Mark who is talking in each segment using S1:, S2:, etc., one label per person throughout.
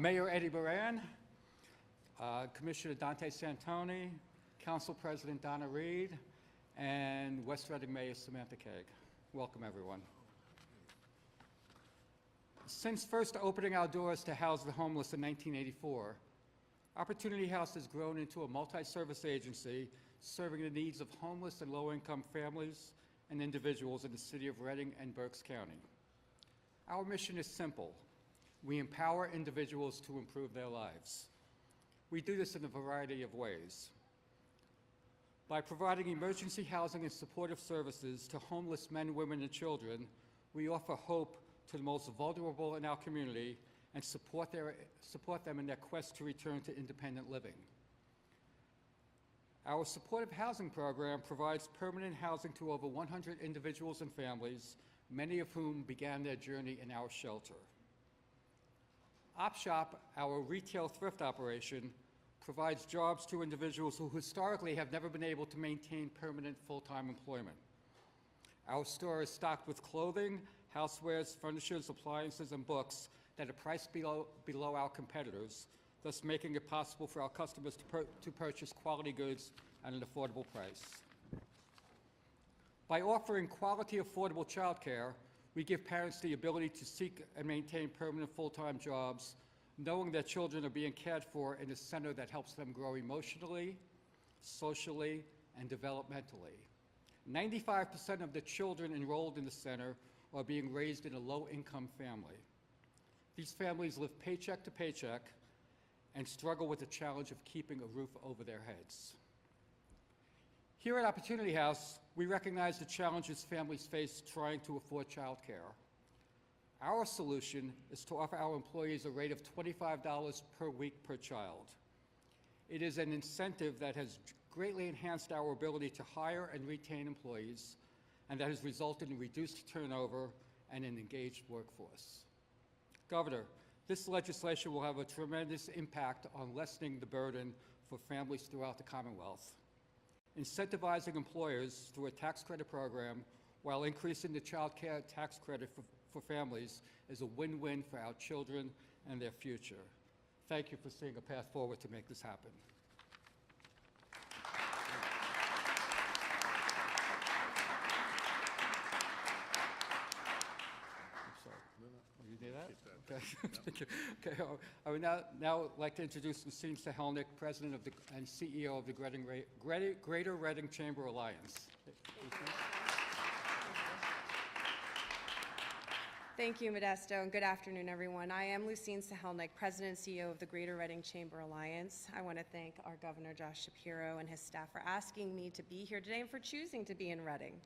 S1: Mayor Eddie Moran, Commissioner Dante Santoni, Council President Donna Reed, and West Reading Mayor Samantha Kaag. Welcome, everyone. Since first opening our doors to house the homeless in 1984, Opportunity House has grown into a multi-service agency serving the needs of homeless and low-income families and individuals in the city of Reading and Berks County. Our mission is simple. We empower individuals to improve their lives. We do this in a variety of ways. By providing emergency housing and supportive services to homeless men, women, and children, we offer hope to the most vulnerable in our community and support them in their quest to return to independent living. Our supportive housing program provides permanent housing to over 100 individuals and families, many of whom began their journey in our shelter. OpShop, our retail thrift operation, provides jobs to individuals who historically have never been able to maintain permanent full-time employment. Our store is stocked with clothing, housewares, furnitures, appliances, and books that are priced below our competitors, thus making it possible for our customers to purchase quality goods at an affordable price. By offering quality, affordable childcare, we give parents the ability to seek and maintain permanent full-time jobs, knowing that children are being cared for in a center that helps them grow emotionally, socially, and developmentally. 95% of the children enrolled in the center are being raised in a low-income family. These families live paycheck to paycheck and struggle with the challenge of keeping a roof over their heads. Here at Opportunity House, we recognize the challenges families face trying to afford childcare. Our solution is to offer our employees a rate of $25 per week per child. It is an incentive that has greatly enhanced our ability to hire and retain employees, and that has resulted in reduced turnover and an engaged workforce. Governor, this legislation will have a tremendous impact on lessening the burden for families throughout the Commonwealth. Incentivizing employers through a tax credit program while increasing the child care tax credit for families is a win-win for our children and their future. Thank you for seeing a path forward to make this happen. Thank you. Okay, I would now like to introduce Lucine Sahelnick, President of and CEO of the Greater Reading Chamber Alliance.
S2: Thank you, Modesto, and good afternoon, everyone. I am Lucine Sahelnick, President and CEO of the Greater Reading Chamber Alliance. I want to thank our Governor, Josh Shapiro, and his staff for asking me to be here today and for choosing to be in Reading.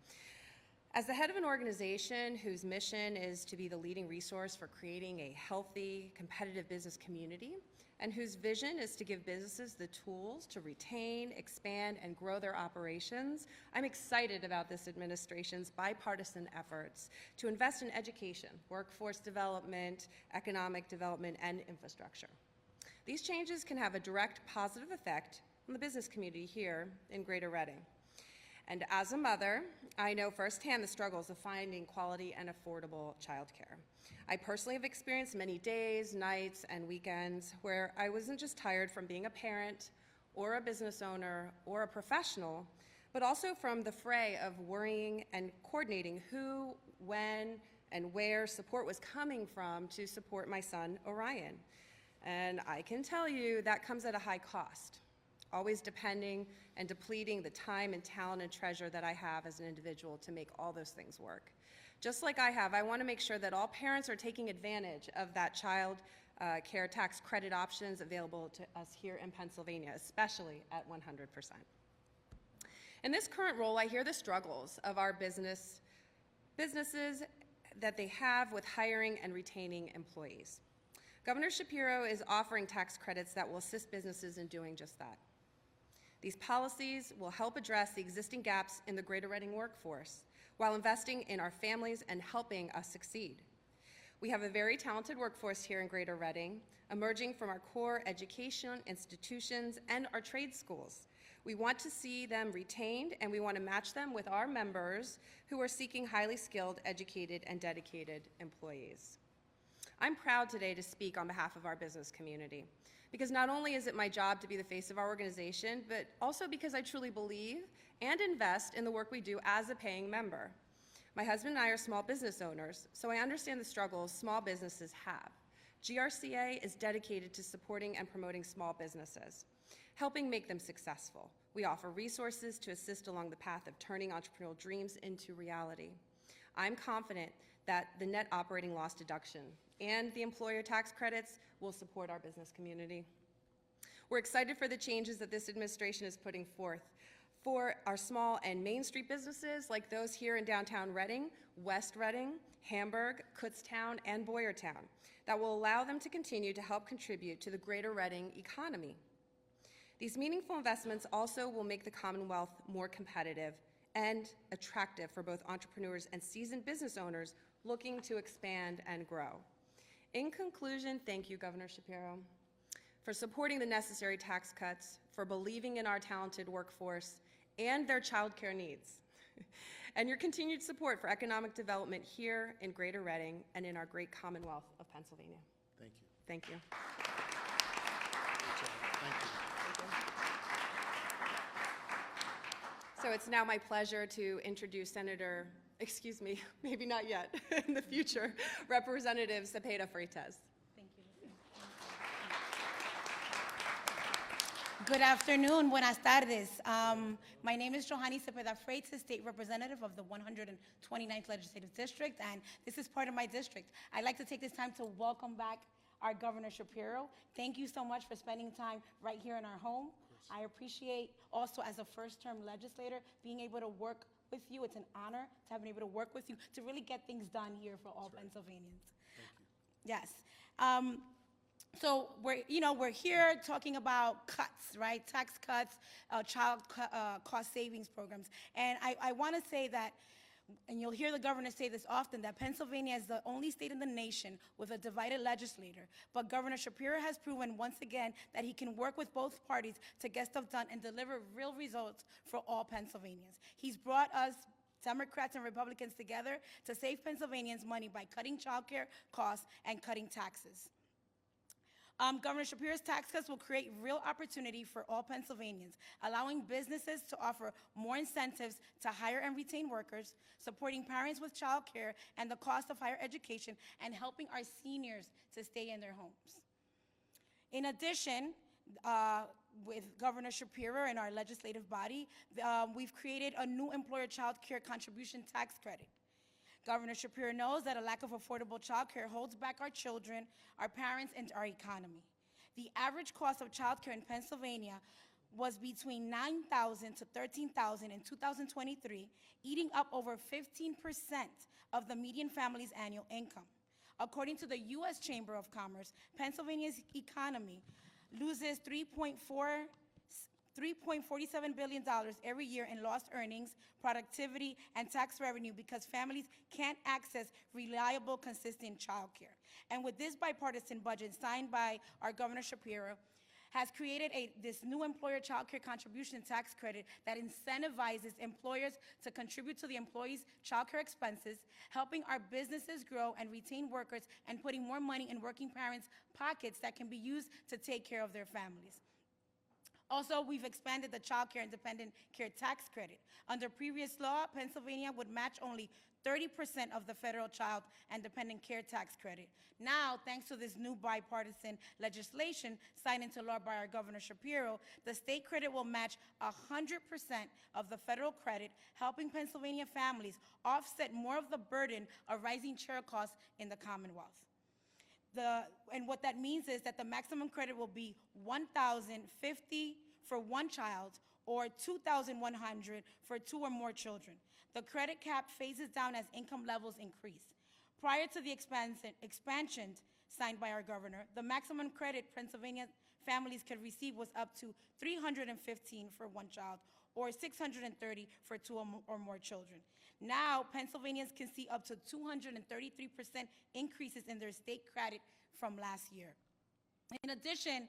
S2: As the head of an organization whose mission is to be the leading resource for creating a healthy, competitive business community, and whose vision is to give businesses the tools to retain, expand, and grow their operations, I'm excited about this administration's bipartisan efforts to invest in education, workforce development, economic development, and infrastructure. These changes can have a direct positive effect on the business community here in Greater Reading. And as a mother, I know firsthand the struggles of finding quality and affordable childcare. I personally have experienced many days, nights, and weekends where I wasn't just tired from being a parent or a business owner or a professional, but also from the fray of worrying and coordinating who, when, and where support was coming from to support my son, Orion. And I can tell you that comes at a high cost, always depending and depleting the time and talent and treasure that I have as an individual to make all those things work. Just like I want to make sure that all parents are taking advantage of that child care tax credit options available to us here in Pennsylvania, especially at 100%. In this current role, I hear the struggles of our businesses that they have with hiring and retaining employees. Governor Shapiro is offering tax credits that will assist businesses in doing just that. These policies will help address the existing gaps in the Greater Reading workforce while investing in our families and helping us succeed. We have a very talented workforce here in Greater Reading, emerging from our core education institutions and our trade schools. We want to see them retained, and we want to match them with our members who are seeking highly skilled, educated, and dedicated employees. I'm proud today to speak on behalf of our business community, because not only is it my job to be the face of our organization, but also because I truly believe and invest in the work we do as a paying member. My husband and I are small business owners, so I understand the struggles small businesses have. GRCA is dedicated to supporting and promoting small businesses, helping make them successful. We offer resources to assist along the path of turning entrepreneurial dreams into reality. I'm confident that the net operating loss deduction and the employer tax credits will support our business community. We're excited for the changes that this administration is putting forth for our small and Main Street businesses like those here in downtown Reading, West Reading, Hamburg, Kutztown, and Boyertown that will allow them to continue to help contribute to the greater Reading economy. These meaningful investments also will make the Commonwealth more competitive and attractive for both entrepreneurs and seasoned business owners looking to expand and grow. In conclusion, thank you, Governor Shapiro, for supporting the necessary tax cuts, for believing in our talented workforce and their childcare needs, and your continued support for economic development here in Greater Reading and in our great Commonwealth of Pennsylvania.
S3: Thank you.
S2: Thank you.
S3: Thank you.
S2: So it's now my pleasure to introduce Senator, excuse me, maybe not yet, in the future, Representative Cepeda Freitas.
S4: Thank you. Good afternoon, buenas tardes. My name is Johanny Cepeda Freitas, State Representative of the 129th Legislative District, and this is part of my district. I'd like to take this time to welcome back our Governor Shapiro. Thank you so much for spending time right here in our home. I appreciate also, as a first-term legislator, being able to work with you. It's an honor to have been able to work with you to really get things done here for all Pennsylvanians. Yes. So we're here talking about cuts, right? Tax cuts, cost savings programs. And I want to say that, and you'll hear the governor say this often, that Pennsylvania is the only state in the nation with a divided legislature. But Governor Shapiro has proven once again that he can work with both parties to get stuff done and deliver real results for all Pennsylvanians. He's brought us, Democrats and Republicans, together to save Pennsylvanians money by cutting child care costs and cutting taxes. Governor Shapiro's tax cuts will create real opportunity for all Pennsylvanians, allowing businesses to offer more incentives to hire and retain workers, supporting parents with child care and the cost of higher education, and helping our seniors to stay in their homes. In addition, with Governor Shapiro and our legislative body, we've created a new employer child care contribution tax credit. Governor Shapiro knows that a lack of affordable child care holds back our children, our parents, and our economy. The average cost of child care in Pennsylvania was between $9,000 to $13,000 in 2023, eating up over 15% of the median family's annual income. According to the U.S. Chamber of Commerce, Pennsylvania's economy loses $3.47 billion every year in lost earnings, productivity, and tax revenue because families can't access reliable, consistent child care. And with this bipartisan budget signed by our Governor Shapiro, has created this new employer child care contribution tax credit that incentivizes employers to contribute to the employees' child care expenses, helping our businesses grow and retain workers, and putting more money in working parents' pockets that can be used to take care of their families. Also, we've expanded the child care and dependent care tax credit. Under previous law, Pennsylvania would match only 30% of the federal child and dependent care tax credit. Now, thanks to this new bipartisan legislation signed into law by our Governor Shapiro, the state credit will match 100% of the federal credit, helping Pennsylvania families offset more of the burden of rising child costs in the Commonwealth. And what that means is that the maximum credit will be $1,050 for one child or $2,100 for two or more children. The credit cap phases down as income levels increase. Prior to the expansion signed by our governor, the maximum credit Pennsylvania families could receive was up to $315 for one child or $630 for two or more children. Now, Pennsylvanians can see up to 233% increases in their state credit from last year. In addition,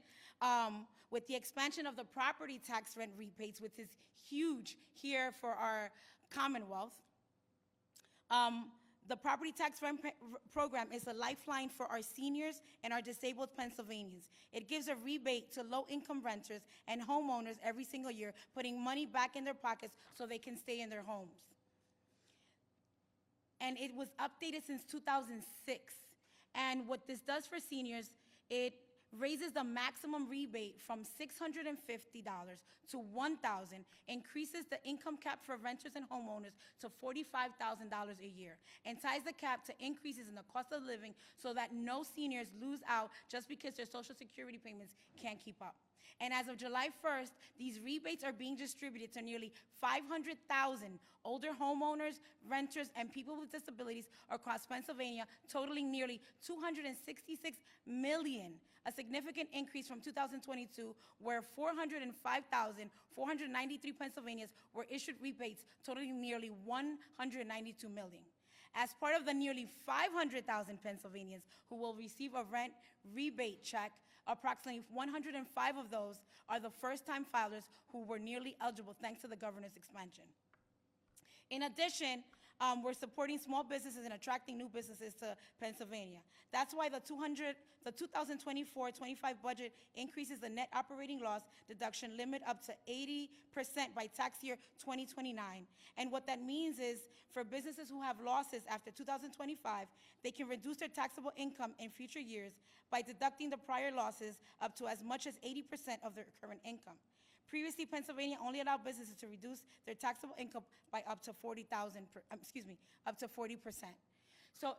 S4: with the expansion of the property tax rent rebates, which is huge here for our Commonwealth, The property tax program is a lifeline for our seniors and our disabled Pennsylvanians. It gives a rebate to low-income renters and homeowners every single year, putting money back in their pockets so they can stay in their homes. And it was updated since 2006. And what this does for seniors, it raises the maximum rebate from $650 to $1,000, increases the income cap for renters and homeowners to $45,000 a year, and ties the cap to increases in the cost of living so that no seniors lose out just because their Social Security payments can't keep up. And as of July 1st, these rebates are being distributed to nearly 500,000 older homeowners, renters, and people with disabilities across Pennsylvania, totaling nearly $266 million, a significant increase from 2022, where 405,493 Pennsylvanians were issued rebates, totaling nearly $192 million. As part of the nearly 500,000 Pennsylvanians who will receive a rent rebate check, approximately 105 of those are the first-time filers who were nearly eligible thanks to the governor's expansion. In addition, we're supporting small businesses and attracting new businesses to Pennsylvania. That's why the 2024-25 budget increases the net operating loss deduction limit up to 80% by tax year 2029. And what that means is for businesses who have losses after 2025, they can reduce their taxable income in future years by deducting the prior losses up to as much as 80% of their current income. Previously, Pennsylvania only allowed businesses to reduce their taxable income by up to 40%. So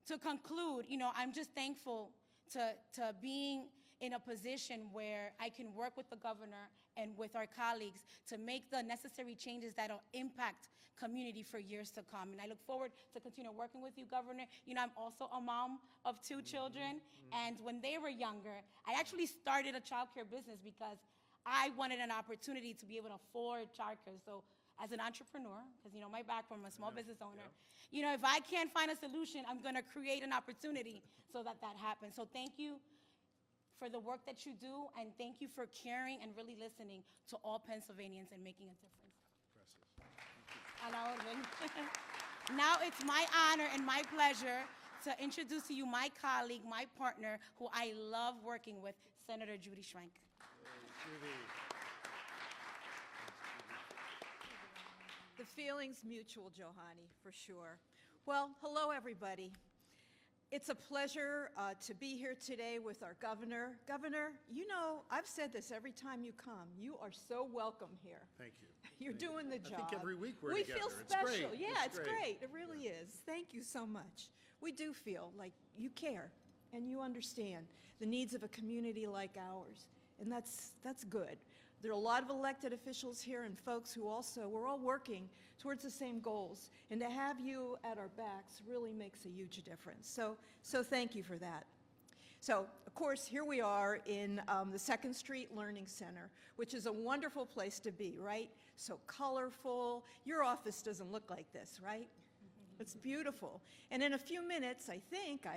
S4: to conclude, I'm just thankful to being in a position where I can work with the governor and with our colleagues to make the necessary changes that'll impact community for years to come. And I look forward to continue working with you, Governor. I'm also a mom of 2 children, and when they were younger, I actually started a childcare business because I wanted an opportunity to be able to afford childcare. So as an entrepreneur, because my background, I'm a small business owner, if I can't find a solution, I'm going to create an opportunity so that happens. So thank you for the work that you do, and thank you for caring and really listening to all Pennsylvanians and making a difference. A la orden. Now it's my honor and my pleasure to introduce to you my colleague, my partner, who I love working with, Senator Judy Schwenk.
S3: The feeling's mutual, Johanny, for sure. Well, hello, everybody. It's a pleasure to be here today with our governor. Governor, I've said this every time you come. You are so welcome here.
S5: Thank you.
S3: You're doing the job.
S5: I think every week we're
S3: we
S5: together.
S3: feel
S5: It's
S3: special.
S5: great.
S3: Yeah,
S5: It's
S3: it's
S5: great.
S3: great. It really is. Thank you so much. We do feel like you care and you understand the needs of a community like ours, and that's good. There are a lot of elected officials here and folks who we're all working towards the same goals, and to have you at our backs really makes a huge difference. So thank you for that. So, of course, here we are in the 2nd Street Learning Center, which is a wonderful place to be, right? So colorful. Your office doesn't look like this, right? It's beautiful. And in a few minutes, I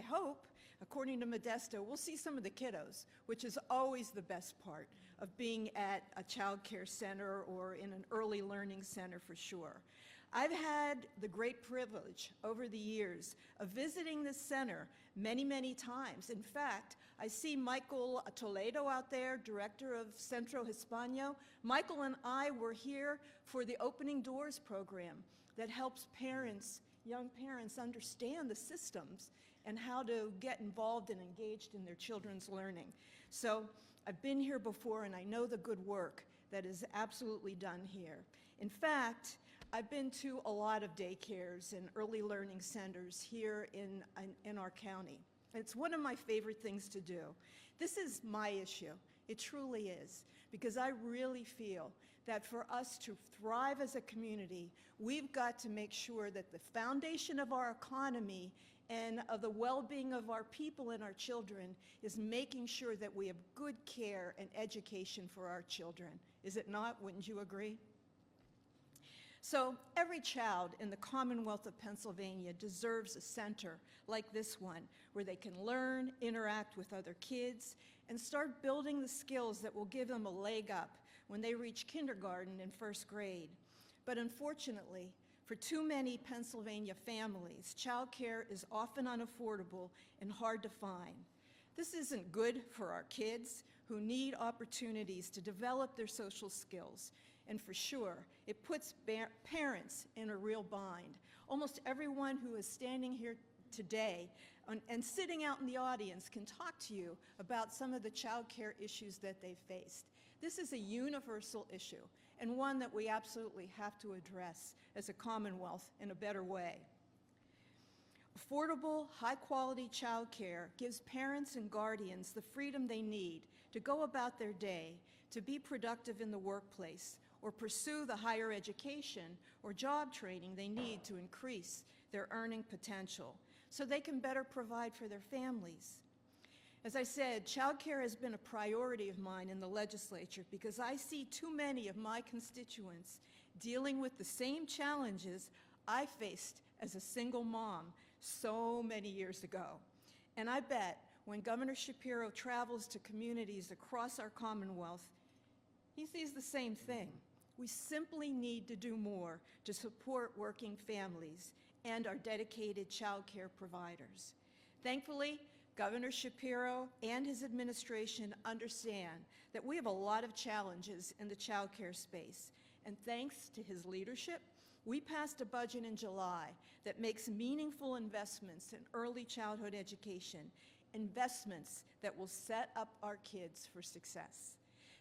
S3: hope, according to Modesto, we'll see some of the kiddos, which is always the best part of being at a child care center or in an early learning center for sure. I've had the great privilege over the years of visiting this center many, many times. In fact, I see Michael Toledo out there, director of Centro Hispano. Michael and I were here for the Opening Doors program that helps young parents understand the systems and how to get involved and engaged in their children's learning. So I've been here before, and I know the good work that is absolutely done here. In fact, I've been to a lot of daycares and early learning centers here in our county. It's one of my favorite things to do. This is my issue. It truly is, because I really feel that for us to thrive as a community, we've got to make sure that the foundation of our economy and of the well-being of our people and our children is making sure that we have good care and education for our children. Is it not? Wouldn't you agree? So every child in the Commonwealth of Pennsylvania deserves a center like this one, where they can learn, interact with other kids, and start building the skills that will give them a leg up when they reach kindergarten and 1st grade. But unfortunately, for For too many Pennsylvania families, childcare is often unaffordable and hard to find. This isn't good for our kids who need opportunities to develop their social skills. And for sure, it puts parents in a real bind. Almost everyone who is standing here today and sitting out in the audience can talk to you about some of the child care issues that they faced. This is a universal issue and one that we absolutely have to address as a Commonwealth in a better way. Affordable, high-quality child care gives parents and guardians the freedom they need to go about their day, to be productive in the workplace, or pursue the higher education or job training they need to increase their earning potential so they can better provide for their families. As I said, child care has been a priority of mine in the legislature because I see too many of my constituents dealing with the same challenges I faced as a single mom so many years ago. And I bet when Governor Shapiro travels to communities across our Commonwealth, he sees the same thing. We simply need to do more to support working families and our dedicated child care providers. Thankfully, Governor Shapiro and his administration understand that we have a lot of challenges in the child care space, and thanks to his leadership, we passed a budget in July that makes meaningful investments in early childhood education, investments that will set up our kids for success.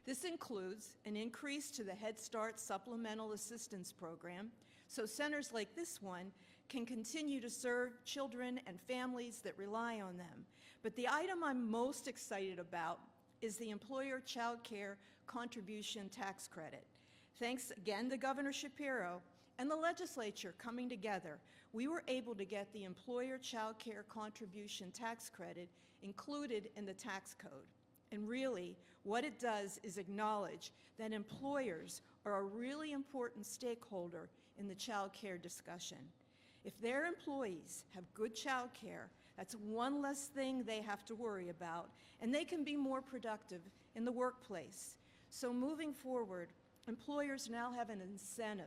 S3: This includes an increase to the Head Start Supplemental Assistance Program, so centers like this one can continue to serve children and families that rely on them. But the item I'm most excited about is the Employer Child Care Contribution Tax Credit. Thanks again to Governor Shapiro and the legislature coming together, we were able to get the Employer Child Care Contribution Tax Credit included in the tax code. And really, what it does is acknowledge that employers are a really important stakeholder in the child care discussion. If their employees have good child care, that's one less thing they have to worry about, and they can be more productive in the workplace. So moving forward, employers now have an incentive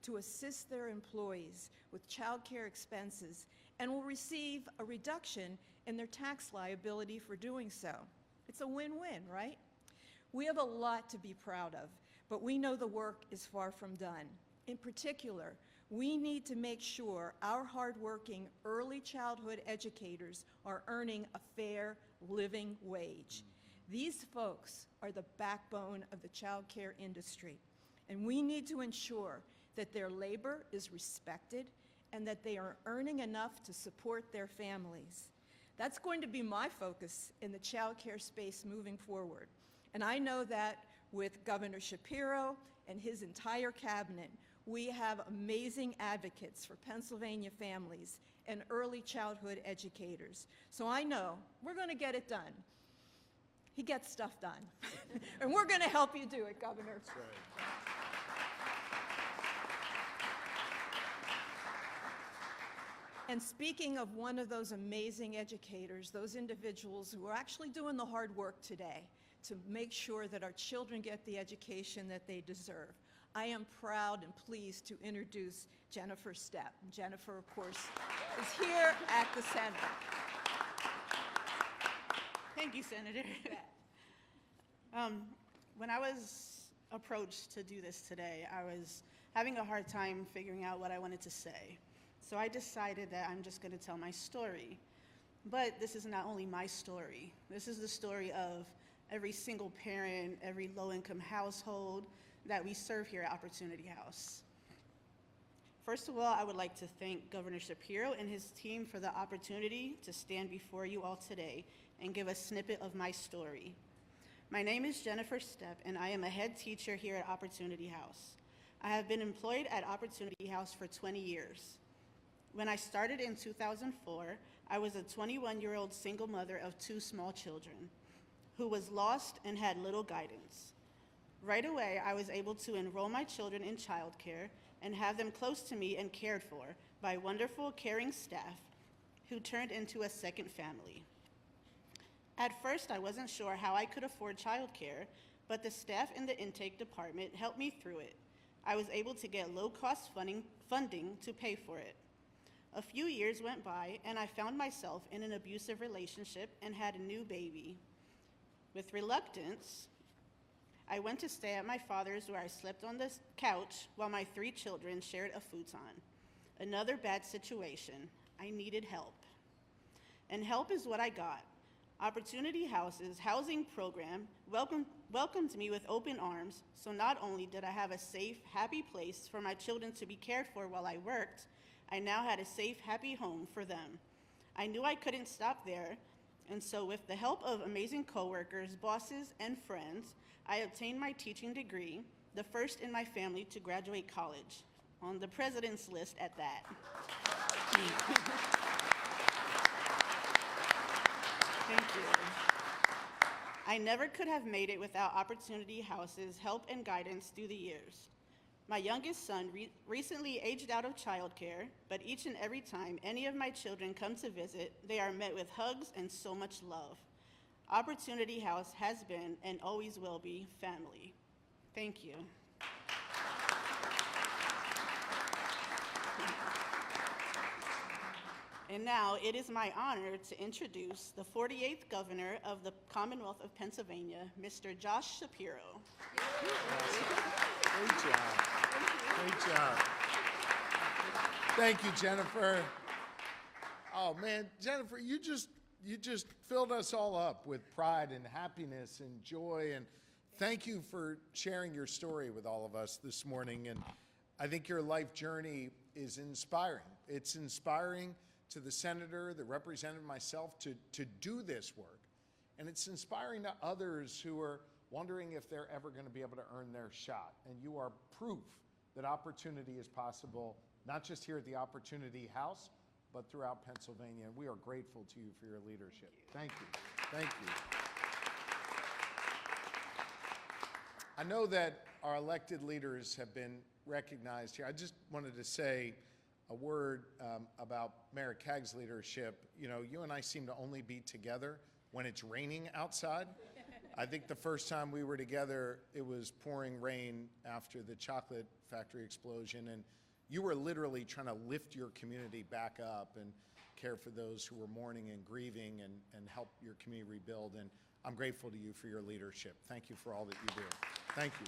S3: to assist their employees with child care expenses and will receive a reduction in their tax liability for doing so. It's a win-win, right? We have a lot to be proud of, but we know the work is far from done. In particular, we need to make sure our hardworking early childhood educators are earning a fair living wage. These folks are the backbone of the child care industry, and we need to ensure that their labor is respected and that they are earning enough to support their families. That's going to be my focus in the child care space moving forward. And I know that with Governor Shapiro and his entire cabinet, we have amazing advocates for Pennsylvania families and early childhood educators. So I know we're going to get it done. He gets stuff done. And we're going to help you do it, Governor. That's right. And speaking of one of those amazing educators, those individuals who are actually doing the hard work today to make sure that our children get the education that they deserve, I am proud and pleased to introduce Jennifer Stepp. And Jennifer, of course, is here at the center.
S5: Thank you, Senator. When I was approached to do this today, I was having a hard time figuring out what I wanted to say. So I decided that I'm just going to tell my story. But this is not only my story. This is the story of every single parent, every low-income household that we serve here at Opportunity House. First of all, I would like to thank Governor Shapiro and his team for the opportunity to stand before you all today and give a snippet of my story. My name is Jennifer Stepp, and I am a head teacher here at Opportunity House. I have been employed at Opportunity House for 20 years. When I started in 2004, I was a 21-year-old single mother of 2 small children who was lost and had little guidance. Right away, I was able to enroll my children in childcare and have them close to me and cared for by wonderful, caring staff who turned into a second family. At first, I wasn't sure how I could afford childcare, but the staff in the intake department helped me through it. I was able to get low-cost funding to pay for it. A few years went by, and I found myself in an abusive relationship and had a new baby. With reluctance, I went to stay at my father's, where I slept on the couch while my 3 children shared a futon. Another bad situation. I needed help. And help is what I got. Opportunity House's housing program welcomed me with open arms, so not only did I have a safe, happy place for my children to be cared for while I worked, I now had a safe, happy home for them. I knew I couldn't stop there, and so with the help of amazing coworkers, bosses, and friends, I obtained my teaching degree, the first in my family to graduate college, on the president's list at that. Thank you. I never could have made it without Opportunity House's help and guidance through the years. My youngest son recently aged out of childcare, but each and every time any of my children come to visit, they are met with hugs and so much love. Opportunity House has been and always will be family. Thank you. And now it is my honor to introduce the 48th Governor of the Commonwealth of Pennsylvania, Mr. Josh Shapiro.
S6: Great job. Great job. Thank you, Jennifer. Oh man, Jennifer, you just filled us all up with pride and happiness and joy, and thank you for sharing your story with all of us this morning. And I think your life journey is inspiring. It's inspiring to the senator, the representative, myself, to do this work. And it's inspiring to others who are wondering if they're ever going to be able to earn their shot. And you are proof that opportunity is possible, not just here at the Opportunity House, but throughout Pennsylvania. And we are grateful to you for your leadership. Thank you. Thank you. I know that our elected leaders have been recognized here. I just wanted to say a word about Mayor Cagg's leadership. You know, you and I seem to only be together when it's raining outside. I think the first time we were together, it was pouring rain after the chocolate factory explosion, and you were literally trying to lift your community back up and care for those who were mourning and grieving and help your community rebuild. And I'm grateful to you for your leadership. Thank you for all that you do. Thank you.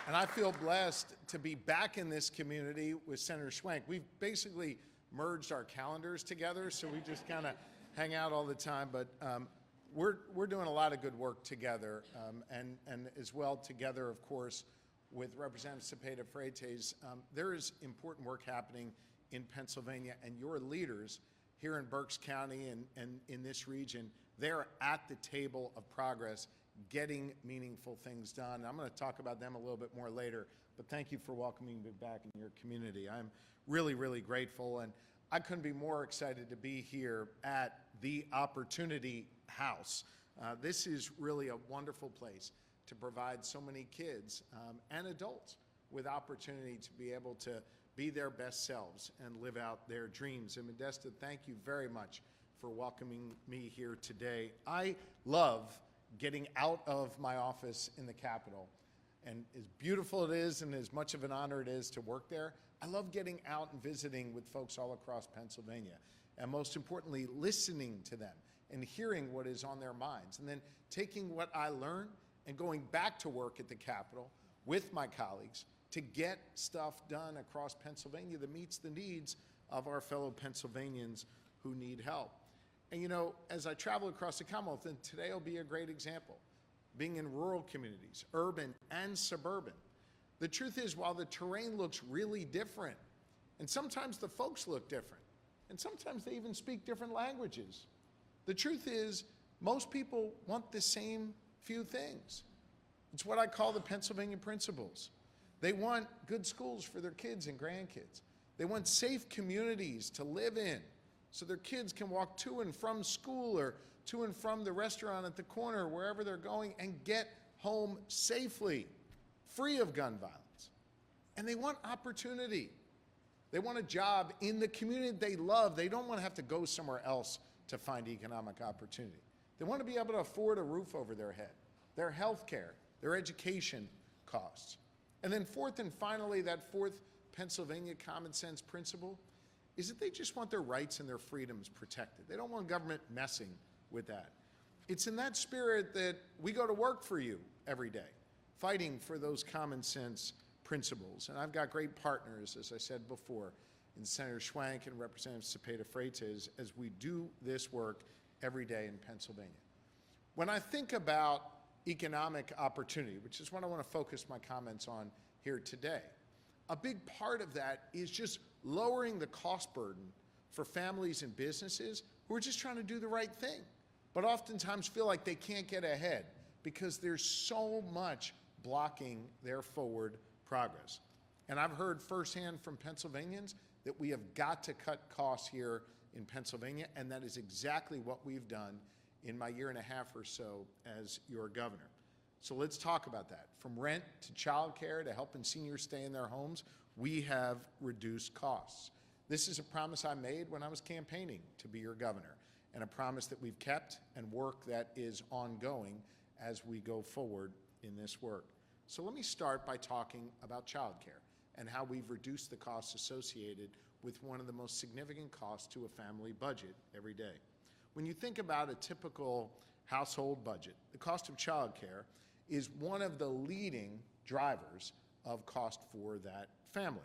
S6: And I feel blessed to be back in this community with Senator Schwenk. We've basically merged our calendars together, so we just kind of hang out all the time. But we're doing a lot of good work together, and as well together, of course, with Representative Cepeda Freites. There is important work happening in Pennsylvania, and your leaders here in Berks County and in this region, they're at the table of progress, getting meaningful things done. And I'm going to talk about them a little bit more later, but thank you for welcoming me back in your community. I'm really, really grateful, and I couldn't be more excited to be here at the Opportunity House. This is really a wonderful place to provide so many kids and adults with opportunity to be able to be their best selves and live out their dreams. And Modesta, thank you very much for welcoming me here today. I love getting out of my office in the Capitol. And as beautiful it is and as much of an honor it is to work there, I love getting out and visiting with folks all across Pennsylvania. And most importantly, listening to them and hearing what is on their minds. And then taking what I learn and going back to work at the Capitol with my colleagues to get stuff done across Pennsylvania that meets the needs of our fellow Pennsylvanians who need help. And you know, as I travel across the Commonwealth, and today will be a great example, being in rural communities, urban and suburban, the truth is, while the terrain looks really different, and sometimes the folks look different, and sometimes they even speak different languages, the truth is, most people want the same few things. It's what I call the Pennsylvania principles. They want good schools for their kids and grandkids. They want safe communities to live in so their kids can walk to and from school or to and from the restaurant at the corner, wherever they're going, and get home safely, free of gun violence. And they want opportunity. They want a job in the community they love. They don't want to have to go somewhere else to find economic opportunity. They want to be able to afford a roof over their head, their health care, their education costs. And then fourth and finally, that fourth Pennsylvania common sense principle is that they just want their rights and their freedoms protected. They don't want government messing with that. It's in that spirit that we go to work for you every day, fighting for those common sense principles. And I've got great partners, as I said before, in Senator Schwank and Representative Cepeda-Freitas as we do this work every day in Pennsylvania. When I think about economic opportunity, which is what I want to focus my comments on here today, a big part of that is just lowering the cost burden for families and businesses who are just trying to do the right thing, but oftentimes feel like they can't get ahead because there's so much blocking their forward progress. And I've heard firsthand from Pennsylvanians that we have got to cut costs here in Pennsylvania, and that is exactly what we've done in my year and a half or so as your governor. So let's talk about that. From rent to childcare to helping seniors stay in their homes, we have reduced costs. This is a promise I made when I was campaigning to be your governor, and a promise that we've kept and work that is ongoing as we go forward in this work. So let me start by talking about childcare and how we've reduced the costs associated with one of the most significant costs to a family budget every day. When you think about a typical household budget, the cost of childcare is one of the leading drivers of cost for that family.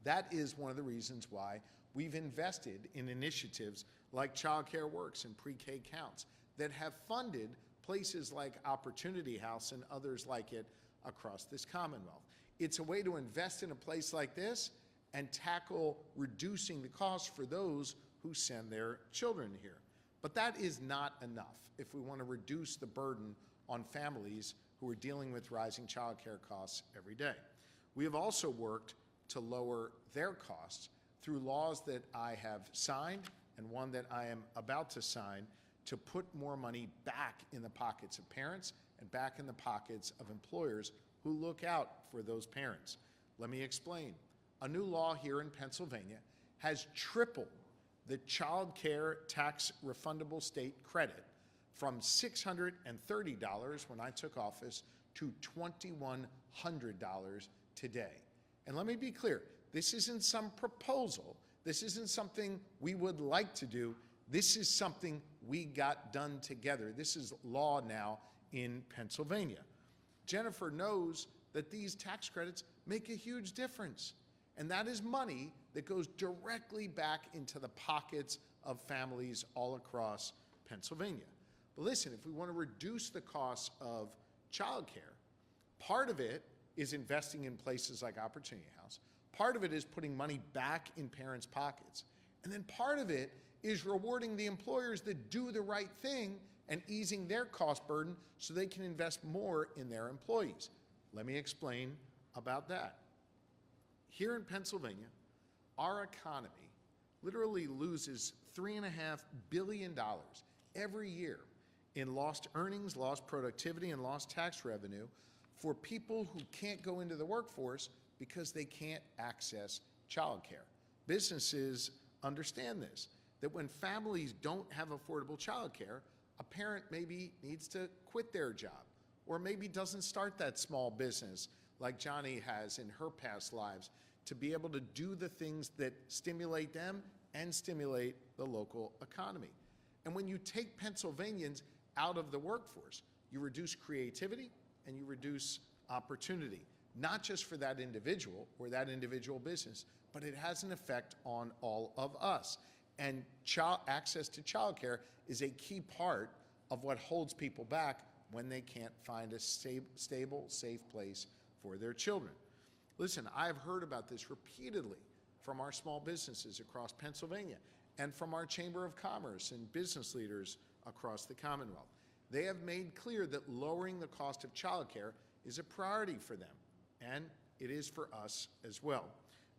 S6: That is one of the reasons why we've invested in initiatives like Child Care Works and Pre-K Counts that have funded places like Opportunity House and others like it across this Commonwealth. It's a way to invest in a place like this and tackle reducing the cost for those who send their children here. But that is not enough if we want to reduce the burden on families who are dealing with rising child care costs every day. We have also worked to lower their costs through laws that I have signed and one that I am about to sign to put more money back in the pockets of parents and back in the pockets of employers who look out for those parents. Let me explain. A new law here in Pennsylvania has tripled the child care tax refundable state credit from $630 when I took office to $2,100 today. And let me be clear, this isn't some proposal. This isn't something we would like to do. This is something we got done together. This is law now in Pennsylvania. Jennifer knows that these tax credits make a huge difference. And that is money that goes directly back into the pockets of families all across Pennsylvania. But listen, if we want to reduce the costs of childcare, part of it is investing in places like Opportunity House. Part of it is putting money back in parents' pockets. And then part of it is rewarding the employers that do the right thing and easing their cost burden so they can invest more in their employees. Let me explain about that. Here in Pennsylvania, our economy literally loses $3.5 billion every year in lost earnings, lost productivity, and lost tax revenue for people who can't go into the workforce because they can't access childcare. Businesses understand this, that when families don't have affordable childcare, a parent maybe needs to quit their job or maybe doesn't start that small business like Johnny has in her past lives to be able to do the things that stimulate them and stimulate the local economy. And when you take Pennsylvanians out of the workforce, you reduce creativity and you reduce opportunity, not just for that individual or that individual business, but it has an effect on all of us. And access to childcare is a key part of what holds people back when they can't find a stable, safe place for their children. Listen, I've heard about this repeatedly from our small businesses across Pennsylvania and from our Chamber of Commerce and business leaders across the Commonwealth. They have made clear that lowering the cost of childcare is a priority for them, and it is for us as well.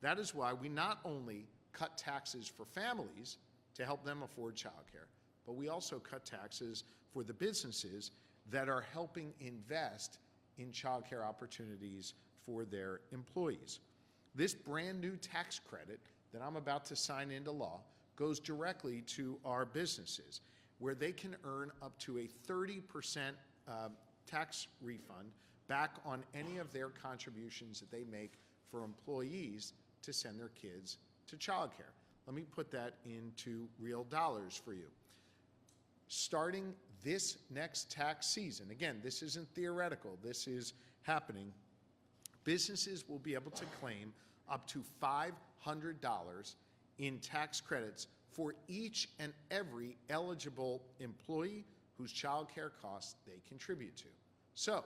S6: That is why we not only cut taxes for families to help them afford childcare, but we also cut taxes for the businesses that are helping invest in childcare opportunities for their employees. This brand new tax credit that I'm about to sign into law goes directly to our businesses, where they can earn up to a 30% tax refund back on any of their contributions that they make for employees to send their kids to childcare. Let me put that into real dollars for you. Starting this next tax season, again, this isn't theoretical, this is happening, businesses will be able to claim up to $500 in tax credits for each and every eligible employee whose child care costs they contribute to. So,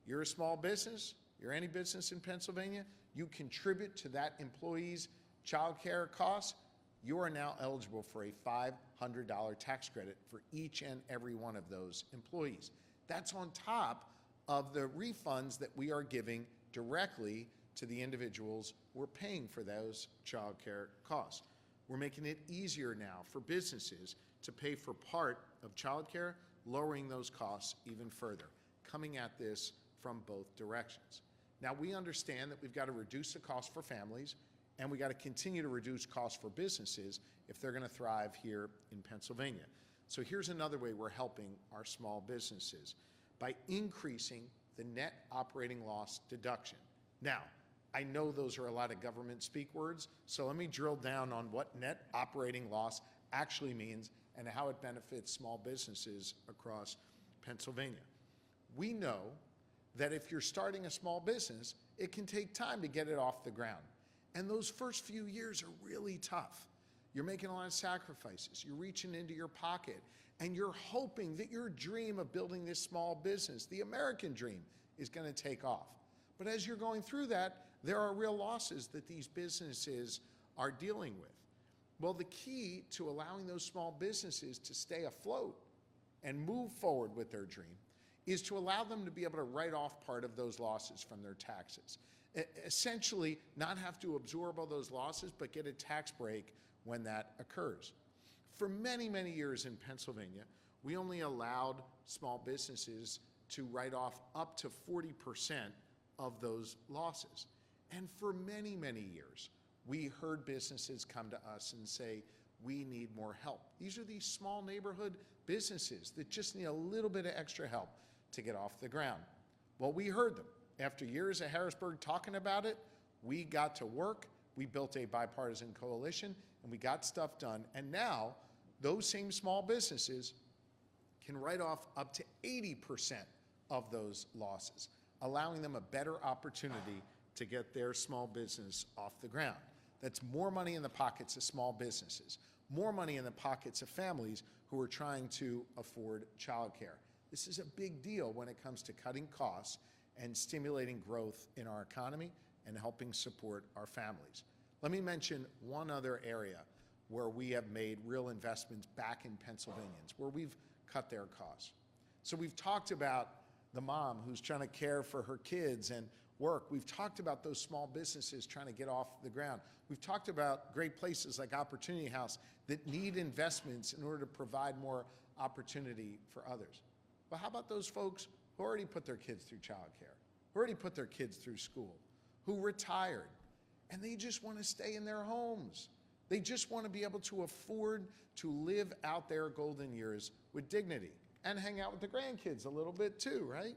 S6: you're a small business, you're any business in Pennsylvania, you contribute to that employee's child care costs, you are now eligible for a $500 tax credit for each and every one of those employees. That's on top of the refunds that we are giving directly to the individuals who are paying for those child care costs. We're making it easier now for businesses to pay for part of child care, lowering those costs even further, coming at this from both directions. Now, we understand that we've got to reduce the cost for families, and we got to continue to reduce costs for businesses if they're going to thrive here in Pennsylvania. So here's another way we're helping our small businesses, by increasing the net operating loss deduction. Now, I know those are a lot of government speak words, so let me drill down on what net operating loss actually means and how it benefits small businesses across Pennsylvania. We know that if you're starting a small business, it can take time to get it off the ground. And those first few years are really tough. You're making a lot of sacrifices. You're reaching into your pocket, and you're hoping that your dream of building this small business, the American dream, is going to take off. But as you're going through that, there are real losses that these businesses are dealing with. Well, the key to allowing those small businesses to stay afloat and move forward with their dream is to allow them to be able to write off part of those losses from their taxes. Essentially, not have to absorb all those losses, but get a tax break when that occurs. For many, many years in Pennsylvania, we only allowed small businesses to write off up to 40% of those losses. And for many, many years, we heard businesses come to us and say, we need more help. These are these small neighborhood businesses that just need a little bit of extra help to get off the ground. Well, we heard them. After years of Harrisburg talking about it, we got to work, we built a bipartisan coalition, and we got stuff done. And now, those same small businesses can write off up to 80% of those losses, allowing them a better opportunity to get their small business off the ground. That's more money in the pockets of small businesses, more money in the pockets of families who are trying to afford childcare. This is a big deal when it comes to cutting costs and stimulating growth in our economy and helping support our families. Let me mention one other area where we have made real investments back in Pennsylvanians, where we've cut their costs. So we've talked about the mom who's trying to care for her kids and work. We've talked about those small businesses trying to get off the ground. We've talked about great places like Opportunity House that need investments in order to provide more opportunity for others. But how about those folks who already put their kids through childcare, who already put their kids through school, who retired, and they just want to stay in their homes? They just want to be able to afford to live out their golden years with dignity and hang out with the grandkids a little bit too, right?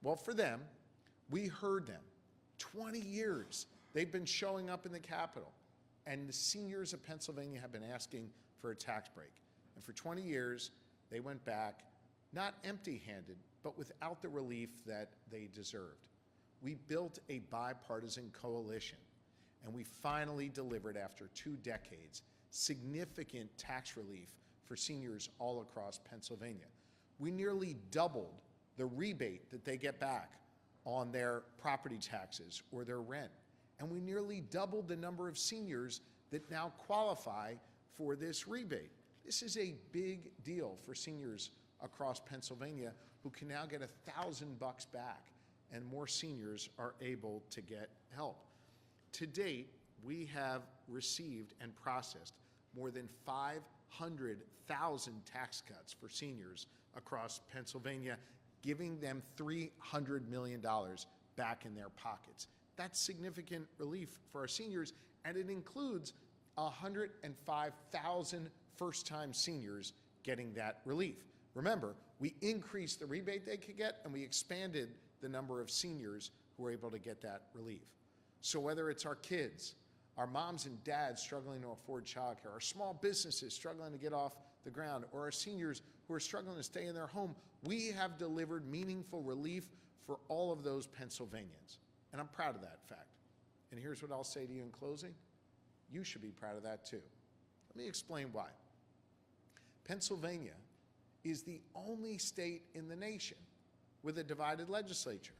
S6: Well, for them, we heard them. 20 years they've been showing up in the Capitol, and the seniors of Pennsylvania have been asking for a tax break. And for 20 years, they went back, not empty-handed, but without the relief that they deserved. We built a bipartisan coalition, and we finally delivered, after 2 decades, significant tax relief for seniors all across Pennsylvania. We nearly doubled the rebate that they get back on their property taxes or their rent. And we nearly doubled the number of seniors that now qualify for this rebate. This is a big deal for seniors across Pennsylvania who can now get $1,000 back, and more seniors are able to get help. To date, we have received and processed more than 500,000 tax cuts for seniors across Pennsylvania, giving them $300 million back in their pockets. That's significant relief for our seniors, and it includes 105,000 first-time seniors getting that relief. Remember, We increased the rebate they could get, and we expanded the number of seniors who were able to get that relief. So whether it's our kids, our moms and dads struggling to afford childcare, our small businesses struggling to get off the ground, or our seniors who are struggling to stay in their home, we have delivered meaningful relief for all of those Pennsylvanians. And I'm proud of that fact. And here's what I'll say to you in closing. You should be proud of that too. Let me explain why. Pennsylvania is the only state in the nation with a divided legislature.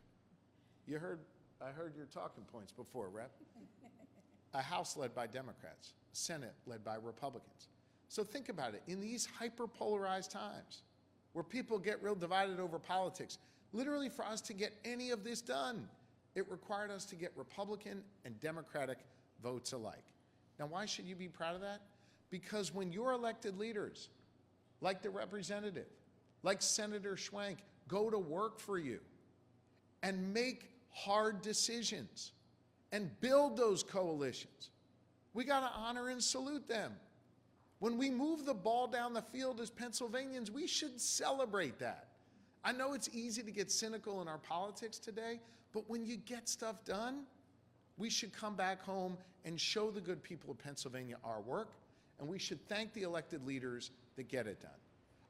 S6: I heard your talking points before, Rep. A House led by Democrats, a Senate led by Republicans. So think about it. In these hyper-polarized times where people get real divided over politics, literally for us to get any of this done, it required us to get Republican and Democratic votes alike. Now, why should you be proud of that? Because when your elected leaders, like the representative, like Senator Schwank, go to work for you and make hard decisions and build those coalitions, we got to honor and salute them. When we move the ball down the field as Pennsylvanians, we should celebrate that. I know it's easy to get cynical in our politics today, but when you get stuff done, we should come back home and show the good people of Pennsylvania our work, and we should thank the elected leaders that get it done.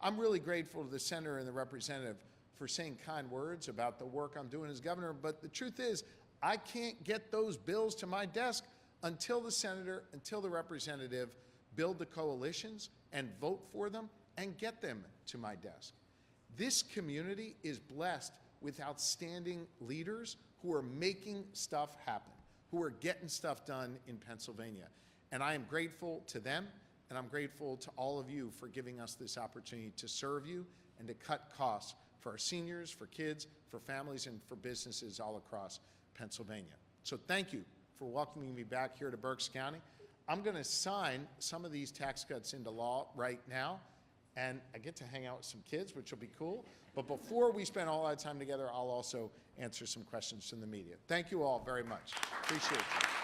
S6: I'm really grateful to the senator and the representative for saying kind words about the work I'm doing as governor, but the truth is, I can't get those bills to my desk until the senator, until the representative build the coalitions and vote for them and get them to my desk. This community is blessed with outstanding leaders who are making stuff happen, who are getting stuff done in Pennsylvania. And I am grateful to them, and I'm grateful to all of you for giving us this opportunity to serve you and to cut costs for our seniors, for kids, for families, and for businesses all across Pennsylvania. So thank you for welcoming me back here to Berks County. I'm going to sign some of these tax cuts into law right now, and I get to hang out with some kids, which will be cool. But before we spend all that time together, I'll also answer some questions from the media. Thank you all very much. Appreciate you.